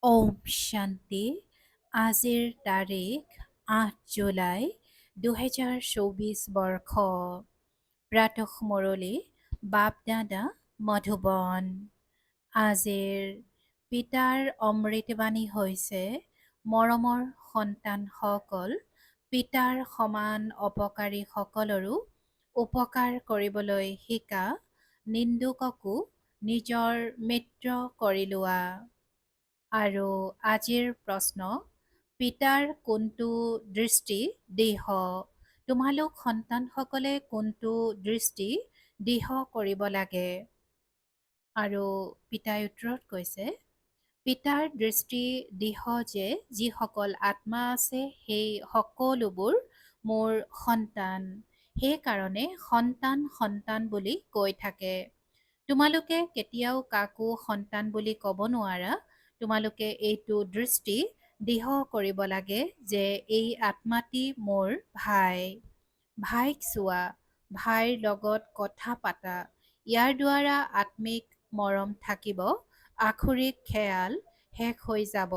ওম শান্তি। আজিৰ তাৰিখ ৮ জুলাই ২০২৪ বৰ্ষ। প্ৰাতঃ মুৰলী বাপ-দাদা মধুবন। আজিৰ পিতাৰ অমৃতবাণী হৈছে, মৰমৰ সন্তানসকল, পিতাৰ সমান অপকাৰী সকলৰো উপকাৰ কৰিবলৈ শিকা, নিন্দুককো নিজৰ মিত্ৰ কৰি লোৱা। আৰু আজিৰ প্ৰশ্ন, পিতাৰ কোনটো দৃষ্টি দৃঢ়? তোমালোক সন্তানসকলে কোনটো দৃষ্টি দৃঢ় কৰিব লাগে? আৰু পিতাই উত্তৰত কৈছে, পিতাৰ দৃষ্টি দৃঢ় যে যিসকল আত্মা আছে সেই সকলোবোৰ মোৰ সন্তান। সেইকাৰণে সন্তান সন্তান বুলি কৈ থাকে। তোমালোকে কেতিয়াও কাকো সন্তান বুলি ক'ব নোৱাৰা। তোমালোকে এইটো দৃষ্টি দৃঢ় কৰিব লাগে যে এই আত্মাটি মোৰ ভাই। ভাইক চোৱা, ভাইৰ লগত কথা পাতা। ইয়াৰ দ্বাৰা আত্মিক মৰম থাকিব, আখৰিক খেয়াল শেষ হৈ যাব।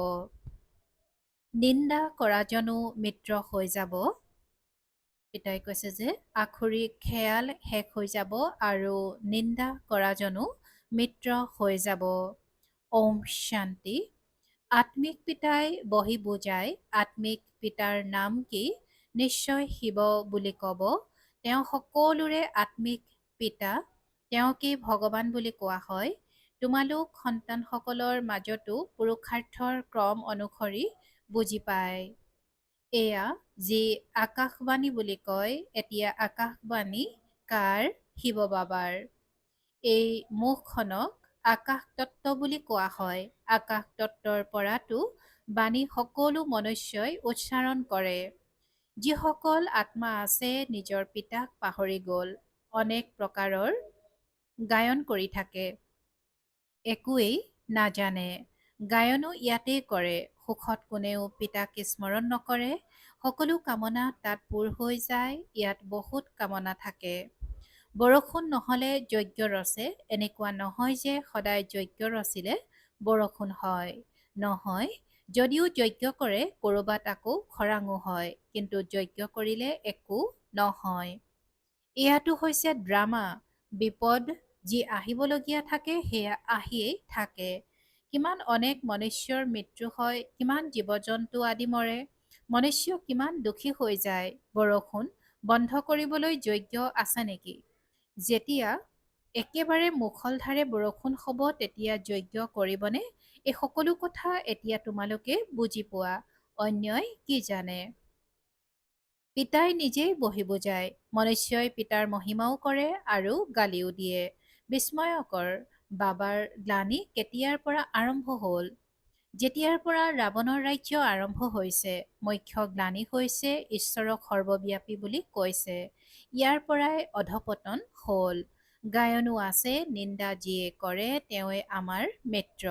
নিন্দা কৰাজনো মিত্ৰ হৈ যাব। পিতাই কৈছে যে আখৰিক খেয়াল শেষ হৈ যাব আৰু নিন্দা কৰাজনো মিত্ৰ হৈ যাব। ওম শান্তি। আত্মিক পিতাই বহি বুজায়, আত্মিক পিতাৰ নাম কি? নিশ্চয় শিৱ বুলি ক'ব। তেওঁ সকলোৰে আত্মিক পিতা, তেওঁকেই ভগৱান বুলি কোৱা হয়। তোমালোক সন্তানসকলৰ মাজতো পুৰুষাৰ্থৰ ক্ৰম অনুসৰি বুজি পায়। এয়া যি আকাশবাণী বুলি কয়, এতিয়া আকাশবাণী কাৰ? শিৱ বাবাৰ। এই মুখখনক আকাশ তত্ত্ব বুলি কোৱা হয়। আকাশ তত্ত্বৰ পৰাতো বাণী সকলো মনুষ্যই উচ্চাৰণ কৰে। যিসকল আত্মা আছে নিজৰ পিতাক পাহৰি গ'ল, অনেক প্ৰকাৰৰ গায়ন কৰি থাকে, একোৱেই নাজানে। গায়নো ইয়াতেই কৰে। সুখত কোনেও পিতাক স্মৰণ নকৰে। সকলো কামনা তাত পূৰ হৈ যায়। ইয়াত বহুত কামনা থাকে। বৰষুণ নহ'লে যজ্ঞ ৰচে, এনেকুৱা নহয় যে সদায় যজ্ঞ ৰচিলে বৰষুণ হয়। নহয়, যদিও যজ্ঞ কৰে ক'ৰবাত আকৌ খৰাঙো হয়, কিন্তু যজ্ঞ কৰিলে একো নহয়। এয়াটো হৈছে ড্ৰামা। বিপদ যি আহিবলগীয়া থাকে সেয়া আহিয়েই থাকে। কিমান অনেক মনুষ্যৰ মৃত্যু হয়, কিমান জীৱ-জন্তু আদি মৰে। মনুষ্য কিমান দুখী হৈ যায়। বৰষুণ বন্ধ কৰিবলৈ যজ্ঞ আছে নেকি? যেতিয়া একেবাৰে মুষলধাৰে বৰষুণ হ'ব তেতিয়া যজ্ঞ কৰিবনে? এই সকলো কথা এতিয়া তোমালোকে বুজি পোৱা। অন্যই কি জানে? পিতাই নিজেই বহি বুজায়। মনুষ্যই পিতাৰ মহিমাও কৰে আৰু গালিও দিয়ে। বিস্ময়কৰ, বাবাৰ গ্লানি কেতিয়াৰ পৰা আৰম্ভ হ'ল? যেতিয়াৰ পৰা ৰাৱণৰ ৰাজ্য আৰম্ভ হৈছে। মুখ্য গ্লানি হৈছে ঈশ্বৰক সৰ্বব্যাপী বুলি কৈছে। ইয়াৰ পৰাই অধপতন হ'ল। গায়নো আছে, নিন্দা যিয়ে কৰে তেওঁৱে আমাৰ মিত্ৰ।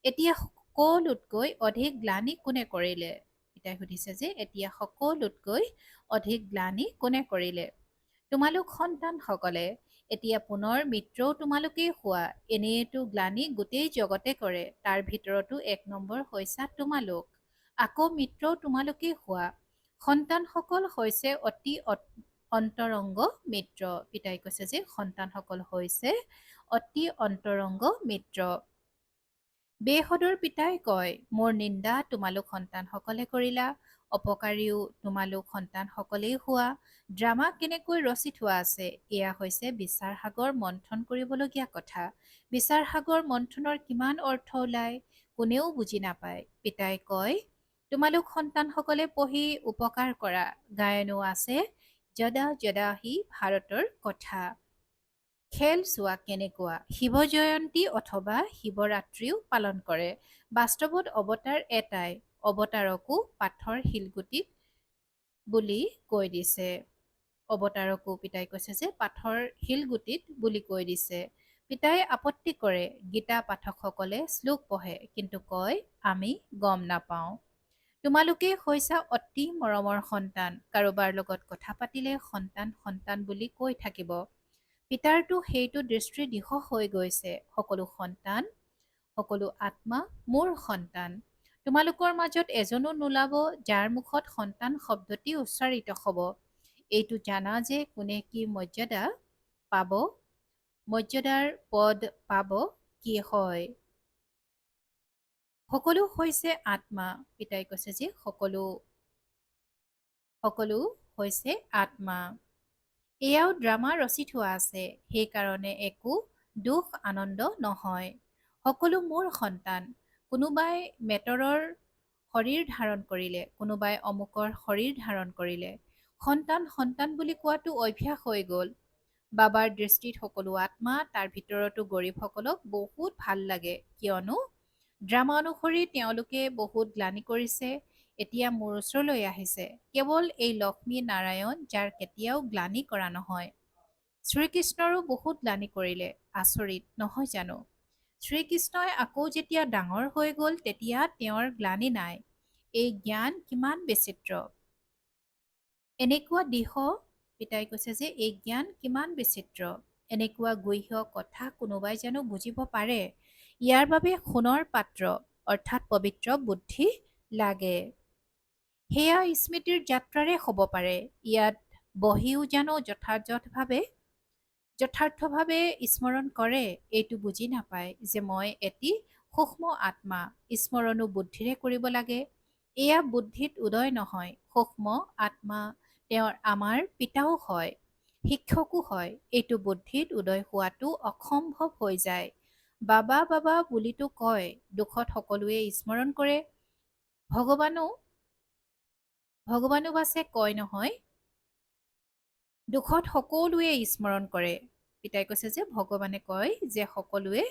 এতিয়া সকলোতকৈ অধিক গ্লানি কোনে কৰিলে? পিতাই সুধিছে যে এতিয়া সকলোতকৈ অধিক গ্লানি কোনে কৰিলে? তোমালোক সন্তানসকলে। এতিয়া পুনৰ মিত্ৰও তোমালোকেই হোৱা। এনেয়েতো গ্লানি গোটেই জগতে কৰে, তাৰ ভিতৰতো ১ নম্বৰ হৈছা তোমালোক। আকৌ মিত্ৰও তোমালোকেই হোৱা। সন্তানসকল হৈছে অতি অন্তৰংগ মিত্ৰ। পিতাই কৈছে যে সন্তানসকল হৈছে অতি অন্তৰংগ মিত্ৰ। বেসদৰ পিতাই কয়, মোৰ নিন্দা তোমালোক সন্তানসকলে কৰিলা, অপকাৰীও তোমালোক সন্তানসকলেই হোৱা। ড্ৰামা কেনেকৈ ৰচি থোৱা আছে? এয়া হৈছে বিচাৰ সাগৰ মন্থন কৰিবলগীয়া কথা। বিচাৰ সাগৰ মন্থনৰ কিমান অৰ্থ ওলায়, কোনেও বুজি নাপায়। পিতাই কয়, তোমালোক সন্তানসকলে পঢ়ি উপকাৰ কৰা। গায়নো আছে, যদা যদা হি ভাৰতৰ কথা। খেল চোৱা কেনেকুৱা, শিৱ জয়ন্তী অথবা শিৱৰাত্ৰিও পালন কৰে। বাস্তৱত অৱতাৰ এটাই, অৱতাৰকো পাথৰ শিলগুটিত বুলি কৈ দিছে। অৱতাৰকো পিতাই কৈছে যে পাথৰ শিলগুটিত বুলি কৈ দিছে। পিতাই আপত্তি কৰে, গীতা পাঠকসকলে শ্লোক পঢ়ে, কিন্তু কয় আমি গম নাপাওঁ। তোমালোকে হৈছা অতি মৰমৰ সন্তান। কাৰোবাৰ লগত কথা পাতিলে সন্তান সন্তান বুলি কৈ থাকিব। পিতাৰতো সেইটো দৃষ্টি দৃঢ় হৈ গৈছে। সকলো সন্তান সকলো আত্মা মোৰ সন্তান। তোমালোকৰ মাজত এজনো নোলাব যাৰ মুখত সন্তান শব্দটি উচ্চাৰিত হ'ব। এইটো জানা যে কোনে কি মৰ্যাদা পাব, মৰ্যাদাৰ পদ পাব কি হয়। সকলো হৈছে আত্মা। পিতাই কৈছে যে সকলো হৈছে আত্মা। এয়াও ড্ৰামা ৰচি থোৱা আছে, সেইকাৰণে একো দুখ আনন্দ নহয়। সকলো মোৰ সন্তান। কোনোবাই মেটৰৰ শৰীৰ ধাৰণ কৰিলে, কোনোবাই অমুকৰ শৰীৰ ধাৰণ কৰিলে। সন্তান সন্তান বুলি কোৱাটো অভ্যাস হৈ গ'ল। বাবাৰ দৃষ্টিত সকলো আত্মা, তাৰ ভিতৰতো গৰীবসকলক বহুত ভাল লাগে, কিয়নো ড্ৰামা অনুসৰি তেওঁলোকে বহুত গ্লানি কৰিছে, এতিয়া মোৰ ওচৰলৈ আহিছে। কেৱল এই লক্ষ্মী নাৰায়ণ যাৰ কেতিয়াও গ্লানি কৰা নহয়। শ্ৰীকৃষ্ণৰো বহুত গ্লানি কৰিলে, আচৰিত নহয় জানো? শ্ৰীকৃষ্ণই আকৌ যেতিয়া ডাঙৰ হৈ গ'ল তেতিয়া তেওঁৰ গ্লানি নাই। এই জ্ঞান কিমান বিচিত্ৰ। এনেকুৱা দিশ, পিতাই কৈছে যে এই জ্ঞান কিমান বিচিত্ৰ। এনেকুৱা গুহ্য কথা কোনোবাই জানো বুজিব পাৰে? ইয়াৰ বাবে সোণৰ পাত্ৰ অৰ্থাৎ পবিত্ৰ বুদ্ধি লাগে। সেয়া স্মৃতিৰ যাত্ৰাৰে হ'ব পাৰে। ইয়াত বহিও জানো যথাৰ্থভাৱে স্মৰণ কৰে, এইটো বুজি নাপায় যে মই এটি সূক্ষ্ম আত্মা, স্মৰণো বুদ্ধিৰে কৰিব লাগে। এয়া বুদ্ধিত উদয় নহয়। সূক্ষ্ম আত্মা তেওঁৰ আমাৰ পিতাও হয়, শিক্ষকো হয়। এইটো বুদ্ধিত উদয় হোৱাটো অসম্ভৱ হৈ যায়। বাবা বাবা বুলিতো কয়, দুখত সকলোৱে স্মৰণ কৰে। ভগৱানো বাছে কয় নহয়, দুখত সকলোৱে স্মৰণ কৰে। পিতাই কৈছে যে ভগৱানে কয় যে সকলোৱে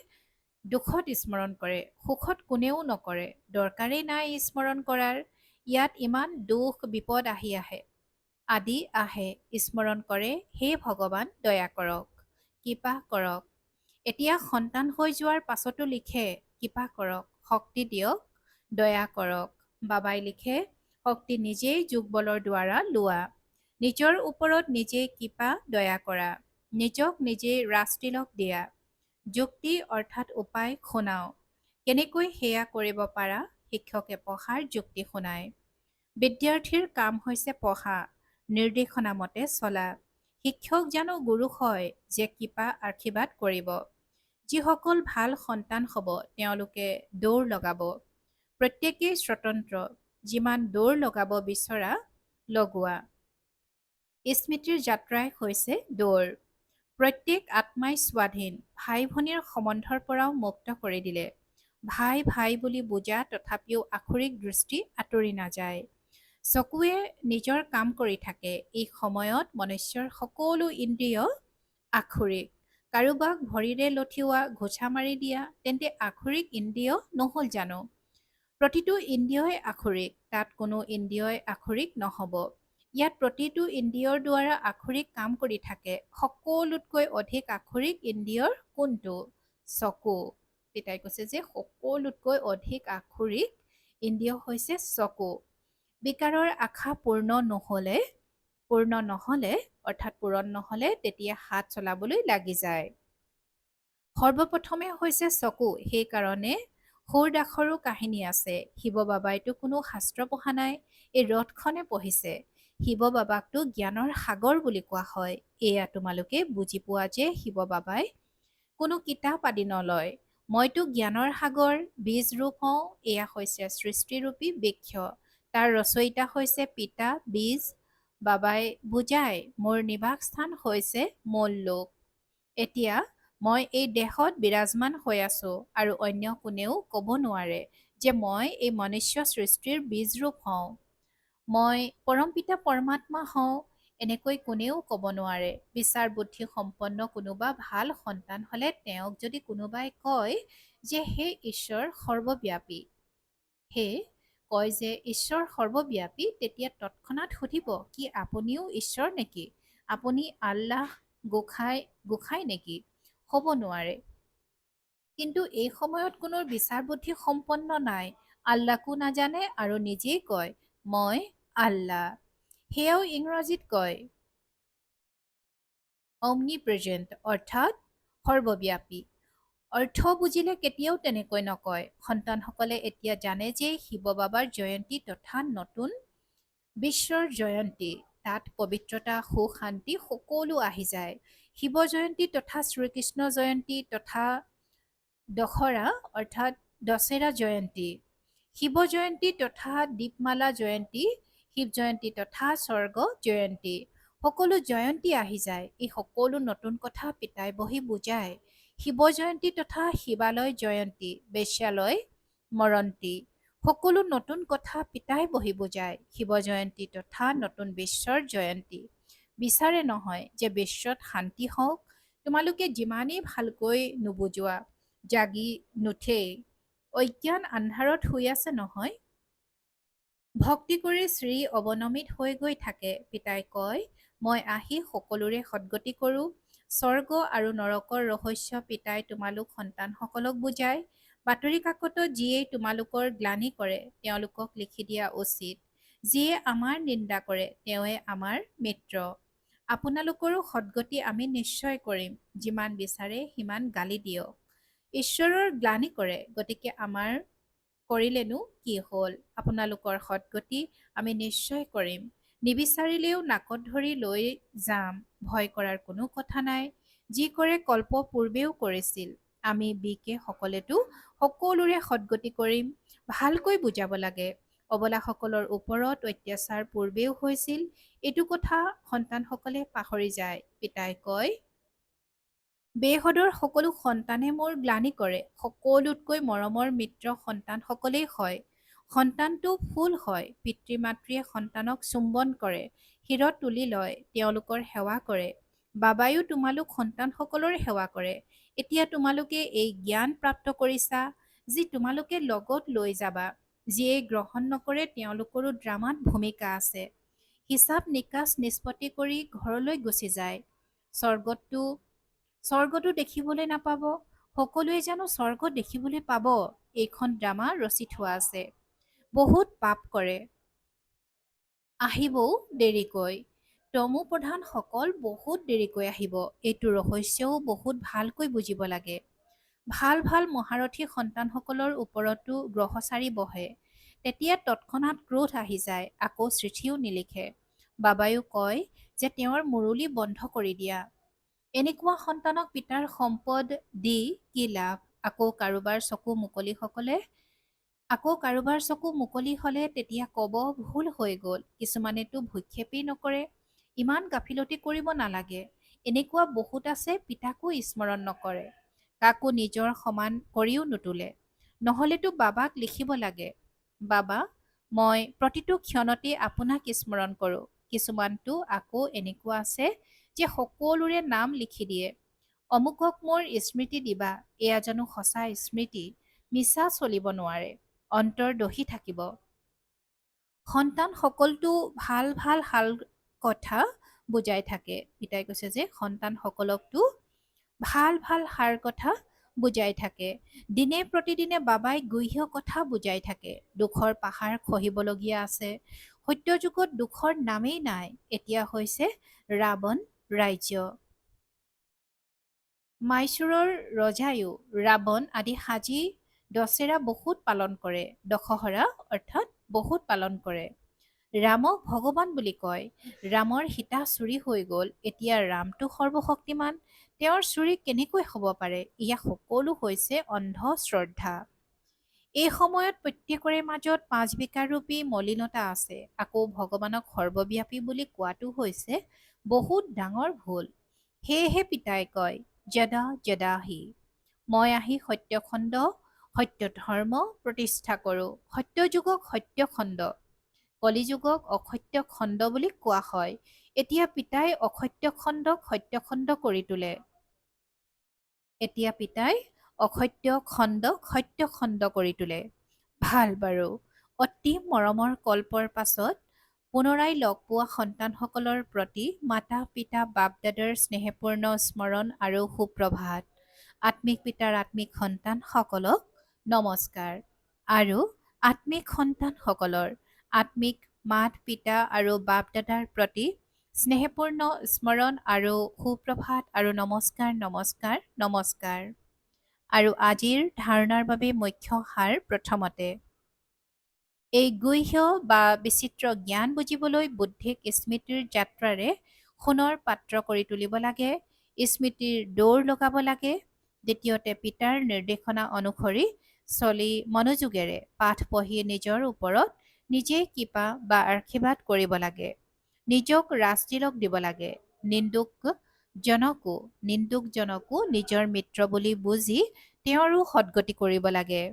দুখত স্মৰণ কৰে, সুখত কোনেও নকৰে। দৰকাৰেই নাই স্মৰণ কৰাৰ। ইয়াত ইমান দুখ বিপদ আদি আহে, স্মৰণ কৰে, হে ভগৱান দয়া কৰক, কৃপা কৰক। এতিয়া সন্তান হৈ যোৱাৰ পাছতো লিখে, কৃপা কৰক, শক্তি দিয়ক, দয়া কৰক। বাবাই লিখে, শক্তি নিজেই যোগবলৰ দ্বাৰা লোৱা, নিজৰ ওপৰত নিজেই কৃপা দয়া কৰা, নিজক নিজেই ৰাজতিলক দিয়া, যুক্তি অৰ্থাৎ উপায় শুনাও। কেনেকৈ সেয়া কৰিব পাৰা? শিক্ষকে পঢ়াৰ যুক্তি শুনায়। বিদ্যাৰ্থীৰ কাম হৈছে পঢ়া, নিৰ্দেশনা মতে চলা। শিক্ষক জানো গুৰু হয় যে কৃপা আশীৰ্বাদ কৰিব। যিসকল ভাল সন্তান হ'ব তেওঁলোকে দৌৰ লগাব। প্ৰত্যেকেই স্বতন্ত্ৰ, যিমান দৌৰ লগাব বিচৰা লগোৱা। স্মৃতিৰ যাত্ৰাই হৈছে দৌৰ। প্ৰত্যেক আত্মাই স্বাধীন, ভাই ভনীৰ সম্বন্ধৰ পৰাও মুক্ত কৰি দিলে। ভাই ভাই বুলি বুজা তথাপিও আক্ষৰিক দৃষ্টি আঁতৰি নাযায়। চকুৱে নিজৰ কাম কৰি থাকে। এই সময়ত মনুষ্যৰ সকলো ইন্দ্ৰিয় আক্ষৰিক। কাৰোবাক ভৰিৰে লঠিওৱা, ঘোচা মাৰি দিয়া, তেন্তে আক্ষৰিক ইন্দ্ৰিয় নহ'ল জানো? প্ৰতিটো ইন্দ্ৰিয়ই আক্ষৰিক, তাত কোনো ইন্দ্ৰিয়ই আক্ষৰিক নহ'ব। ইয়াত প্ৰতিটো ইন্দ্ৰিয়ৰ দ্বাৰা আক্ষৰিক কাম কৰি থাকে। সকলোতকৈ অধিক আক্ষৰিক ইন্দ্ৰিয়ৰ কোনটো? চকু। পিতাই কৈছে যে সকলোতকৈ অধিক আক্ষৰিক ইন্দ্ৰিয় হৈছে চকু। বিকাৰৰ আশা পূৰ্ণ নহ'লে তেতিয়া হাত চলাবলৈ লাগি যায়। সৰ্বপ্ৰথমে হৈছে চকু, সেইকাৰণে সৌৰদাসৰো কাহিনী আছে। শিৱ বাবাইতো কোনো শাস্ত্ৰ পঢ়া নাই, এই ৰথখনে পঢ়িছে। শিৱ বাবাকতো জ্ঞানৰ সাগৰ বুলি কোৱা হয়। এয়া তোমালোকে বুজি পোৱা যে শিৱ বাবাই কোনো কিতাপ আদি নলয়। মইতো জ্ঞানৰ সাগৰ, বীজ ৰূপ হওঁ। এয়া হৈছে সৃষ্টিৰূপী বৃক্ষ, তাৰ ৰচয়িতা হৈছে পিতা বীজ। বাবাই বুজায়, মোৰ নিবাস স্থান হৈছে মূল লোক। এতিয়া মই এই দেহত বিৰাজমান হৈ আছো আৰু অন্য কোনেও ক'ব নোৱাৰে যে মই এই মনুষ্য সৃষ্টিৰ বীজৰূপ হওঁ, মই পৰমপিতা পৰমাত্মা হওঁ। এনেকৈ কোনেও ক'ব নোৱাৰে। বিচাৰ বুদ্ধি সম্পন্ন কোনোবা ভাল সন্তান হ'লে তেওঁক যদি কোনোবাই কয় যে হে ঈশ্বৰ সৰ্বব্যাপী, তেতিয়া তৎক্ষণাৎ সুধিব, কি আপুনিও ঈশ্বৰ নেকি? আপুনি আল্লাহ গোসাঁই নেকি? হ'ব নোৱাৰে। কিন্তু এই সময়ত কোনো বিচাৰ বুদ্ধি সম্পন্ন নাই, আল্লাহকো নাজানে আৰু নিজেই কয় মই আল্লাহ। সেয়াও ইংৰাজীত কয় অমনিপ্ৰেজেণ্ট অৰ্থাৎ সৰ্বব্যাপী। অৰ্থ বুজিলে কেতিয়াও তেনেকৈ নকয়। সন্তানসকলে এতিয়া জানে যে শিৱ বাবাৰ জয়ন্তী তথা নতুন বিশ্বৰ জয়ন্তী, তাত পবিত্ৰতা সুখ শান্তি সকলো আহি যায়। শিৱ জয়ন্তী তথা শ্ৰীকৃষ্ণ জয়ন্তী তথা দশৰা অৰ্থাৎ দশেৰা জয়ন্তী, শিৱ জয়ন্তী তথা দীপমালা জয়ন্তী, শিৱ জয়ন্তী তথা স্বৰ্গ জয়ন্তী, সকলো জয়ন্তী আহি যায়। এই সকলো নতুন কথা পিতাই বহি বুজায়। শিৱ জয়ন্তী তথা শিৱালয় জয়ন্তী, বেশ্যালয় মৰন্তী, সকলো নতুন কথা পিতাই বহি বুজায়। শিৱ জয়ন্তী তথা নতুন বিশ্বৰ জয়ন্তী। বিচাৰে নহয় যে বিশ্বত শান্তি হওক, তোমালোকে যিমানেই ভালকৈ নুবুজোৱা, জাগি নুঠেই, অজ্ঞান আন্ধাৰত শুই আছে নহয়। ভক্তি কৰি শ্ৰী অৱনমিত হৈ গৈ থাকে। পিতাই কয়, মই আহি সকলোৰে সদ্গতি কৰোঁ। স্বৰ্গ আৰু নৰকৰ ৰহস্য পিতাই তোমালোক সন্তানসকলক বুজায়। বাতৰি কাকতত যিয়েই তোমালোকৰ গ্লানি কৰে তেওঁলোকক লিখি দিয়া উচিত। যিয়ে আমাৰ নিন্দা কৰে তেওঁৱে আমাৰ মিত্ৰ। আপোনালোকৰো সদ্গতি আমি নিশ্চয় কৰিম। যিমান বিচাৰে সিমান গালি দিয়ক। ঈশ্বৰৰ গ্লানি কৰে, গতিকে আমাৰ কৰিলেনো কি হ'ল? আপোনালোকৰ সদ্গতি আমি নিশ্চয় কৰিম। নিবিচাৰিলেও নাকত ধৰি লৈ যাম। ভয় কৰাৰ কোনো কথা নাই। যি কৰে কল্প পূৰ্বেও কৰিছিল। আমি বিকে সকলেতো সকলোৰে সদ্গতি কৰিম। ভালকৈ বুজাব লাগে। অবলাসকলৰ ওপৰত অত্যাচাৰ পূৰ্বেও হৈছিল। এইটো কথা সন্তানসকলে পাহৰি যায়। পিতাই কয়, বেহদৰ সকলো সন্তানে মোৰ গ্লানি কৰে। সকলোতকৈ মৰমৰ মিত্ৰ সন্তানসকলেই হয়। সন্তানটো ফুল হয়। পিতৃ মাতৃয়ে সন্তানক চুম্বন কৰে, শিৰত তুলি লয়, তেওঁলোকৰ সেৱা কৰে। বাবাইও তোমালোক সন্তানসকলৰ সেৱা কৰে। এতিয়া তোমালোকে এই জ্ঞান প্ৰাপ্ত কৰিছা যি তোমালোকে লগত লৈ যাবা। যিয়ে গ্ৰহণ নকৰে তেওঁলোকৰো ড্ৰামাত ভূমিকা আছে। হিচাপ নিকাচ নিষ্পত্তি কৰি ঘৰলৈ গুচি যায়। স্বৰ্গতো দেখিবলৈ নাপাব। সকলোৱে জানো স্বৰ্গ দেখিবলৈ পাব? এইখন ড্ৰামা ৰচি থোৱা আছে। বহুত পাপ কৰে, আহিবও দেৰিকৈ। তমু প্ৰধানসকল বহুত দেৰিকৈ আহিব। এইটো ৰহস্যও বহুত ভালকৈ বুজিব লাগে। ভাল ভাল মহাৰথী সন্তানসকলৰ ওপৰতো গ্ৰহচাৰী বহে। তেতিয়া তৎক্ষণাৎ ক্ৰোধ আহি যায়, আকৌ চিঠিও নিলিখে। বাবাইও কয় যে তেওঁৰ মুৰলি বন্ধ কৰি দিয়া। এনেকুৱা সন্তানক পিতাৰ সম্পদ দি কি লাভ? আকৌ কাৰোবাৰ চকু মুকলি হলে তেতিয়া কব ভুল হৈ গল। কিছুমানেতো ভূক্ষেপেই নকৰে। ইমান গাফিলতি কৰিব নালাগে। এনেকুৱা বহুত আছে পিতাকো স্মৰণ নকৰে, কাকো নিজৰ সমান কৰিও নুতোলে। নহলেতো বাবাক লিখিব লাগে, বাবা, মই প্ৰতিটো ক্ষণতে আপোনাক স্মৰণ কৰোঁ। কিছুমানতো আকৌ এনেকুৱা আছে যে সকলোৰে নাম লিখি দিয়ে। অমুকক মোৰ স্মৃতি দিবা। এয়া জানো সঁচা স্মৃতি? মিছা চলিব নোৱাৰে। অন্তৰ দহি থাকিব। সন্তান সকলতো ভাল ভাল হাল কথা বুজাই থাকে। পিতাই কৈছে যে সন্তান সকলকতো ভাল ভাল সাৰ কথা বুজাই থাকে। দিনে প্ৰতিদিনে বাবাই গুহ্য কথা বুজাই থাকে। দুখৰ পাহাৰ খহিবলগীয়া আছে। সত্য যুগত দুখৰ নামেই নাই। এতিয়া হৈছে ৰাৱণ ৰাজ্য। মাইচুৰৰ ৰজাইও ৰাৱণ আদি সাজি দশেৰা বহুত পালন কৰে। দশহৰা অৰ্থাৎ বহুত পালন কৰে। ৰামক ভগৱান বুলি কয়। ৰামৰ সীতা চুৰি হৈ গল। এতিয়া ৰামটো সৰ্বশক্তিমান। তেওঁৰ চুৰি কেনেকৈ হ'ব পাৰে? এয়া সকলো হৈছে অন্ধ শ্ৰদ্ধা। এই সময়ত প্ৰত্যেকৰে মাজত 5 বিকাৰৰূপী মলিনতা আছে। আকৌ ভগৱানক সৰ্বব্যাপী বুলি কোৱাটো হৈছে বহুত ডাঙৰ ভুল। সেয়েহে পিতাই কয়, যদা যদা হি, মই আহি সত্যখণ্ড সত্য ধৰ্ম প্ৰতিষ্ঠা কৰোঁ। সত্য যুগক সত্য খণ্ড, কলিযুগক অসত্য খণ্ড বুলি কোৱা হয়। এতিয়া পিতাই অসত্য খণ্ডক সত্য খণ্ড কৰি তোলে। ভাল বাৰু। অতি মৰমৰ কল্পৰ পাছত পুনৰাই লগ পোৱা সন্তানসকলৰ প্ৰতি মাতা পিতা বাপ দাদাৰ স্নেহপূৰ্ণ স্মৰণ আৰু সুপ্ৰভাত। আত্মিক পিতাৰ আত্মিক সন্তানসকলক নমস্কাৰ। আৰু আত্মিক সন্তানসকলৰ আত্মিক মাত পিতা আৰু বাপ দাদাৰ প্ৰতি স্নেহপূৰ্ণ স্মৰণ আৰু সুপ্ৰভাত আৰু নমস্কাৰ নমস্কাৰ নমস্কাৰ। আৰু আজিৰ ধাৰণাৰ বাবে মুখ্য সাৰ প্ৰথমতে। এই গুহ্য বা বিচিত্ৰ জ্ঞান বুজিবলৈ বুদ্ধিক স্মৃতিৰ যাত্ৰাৰে সোণৰ পাত্ৰ কৰি তুলিব লাগে, স্মৃতিৰ দৌৰ লগাব লাগে। দ্বিতীয়তে পিতাৰ নিৰ্দেশনা অনুসৰি চলি মনোযোগেৰে পাঠ পঢ়ি নিজৰ ওপৰত নিজে কৃপা বা আশীৰ্বাদ কৰিব লাগে। নিজক ৰাজতিলক দিব লাগে। নিন্দুকজনকো নিজৰ মিত্ৰ বুলি বুজি তেওঁৰো সদ্গতি কৰিব লাগে।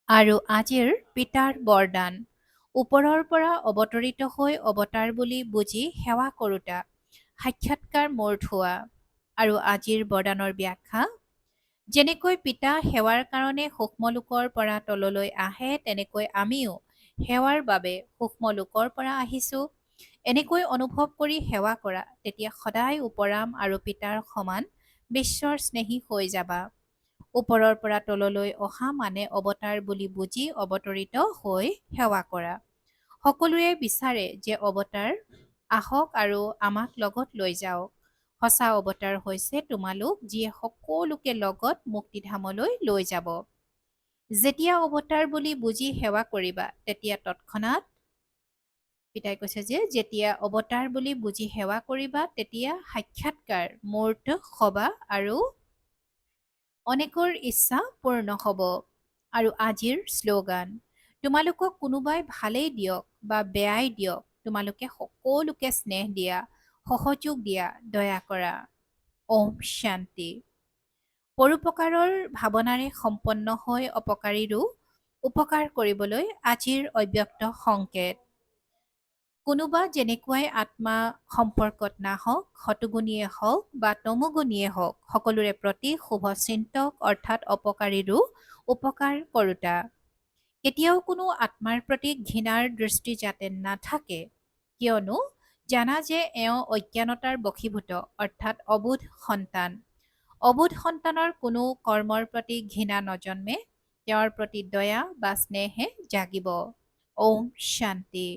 আৰু আজিৰ পিতাৰ বৰদান, ওপৰৰ পৰা অৱতৰিত হৈ অৱতাৰ বুলি বুজি সেৱা কৰোতা, সাক্ষাৎকাৰ মূৰ ধোৱা। আৰু আজিৰ বৰদানৰ ব্যাখ্যা, যেনেকৈ পিতা সেৱাৰ কাৰণে সূক্ষ্মলোকৰ পৰা তললৈ আহে, তেনেকৈ আমিও সেৱাৰ বাবে সূক্ষ্মলোকৰ পৰা আহিছোঁ। এনেকৈ অনুভৱ কৰি সেৱা কৰা, তেতিয়া সদায় ওপৰাম আৰু পিতাৰ সমান বিশ্বৰ স্নেহী হৈ যাবা। ওপৰৰ পৰা তললৈ অহা মানে অৱতাৰ বুলি বুজি অৱতৰিত হৈ সেৱা কৰা। সকলোৱে বিচাৰে যে অৱতাৰ আহক আৰু আমাক লগত লৈ যাওক। সঁচা অৱতাৰ হৈছে তোমালোক, যিয়ে সকলোকে লগত মুক্তিধামলৈ লৈ যাব। যেতিয়া অৱতাৰ বুলি বুজি সেৱা কৰিবা, তেতিয়া তৎক্ষণাৎ পিতাই কৈছে যে যেতিয়া অৱতাৰ বুলি বুজি সেৱা কৰিবা, তেতিয়া সাক্ষাৎকাৰ মূৰ্ত হবা আৰু অনেকৰ ইচ্ছা পূৰ্ণ হ'ব। আৰু আজিৰ শ্লোগান, তোমালোকক কোনোবাই ভালেই দিয়ক বা বেয়াই দিয়ক, তোমালোকে সকলোকে স্নেহ দিয়া, সহযোগ দিয়া, দয়া কৰা। ওম শান্তি। পৰোপকাৰৰ ভাৱনাৰে সম্পন্ন হৈ অপকাৰীৰো উপকাৰ কৰিবলৈ আজিৰ অব্যক্ত সংকেত। কোনোবা যেনেকুৱাই আত্মা সম্পৰ্কত নাহক, শতগুণীয়ে হওক বা তমোগুণীয়ে হওক, সকলোৰে প্ৰতি শুভচিন্তক অৰ্থাৎ অপকাৰীৰো উপকাৰ কৰোতা। কেতিয়াও কোনো আত্মাৰ প্ৰতি ঘৃণাৰ দৃষ্টি যাতে নাথাকে, কিয়নো জানা যে এওঁ অজ্ঞানতাৰ বশীভূত অৰ্থাৎ অবোধ সন্তান। অবোধ সন্তানৰ কোনো কৰ্মৰ প্ৰতি ঘৃণা নজন্মে, তেওঁৰ প্ৰতি দয়া বা স্নেহে জাগিব। ওম শান্তি।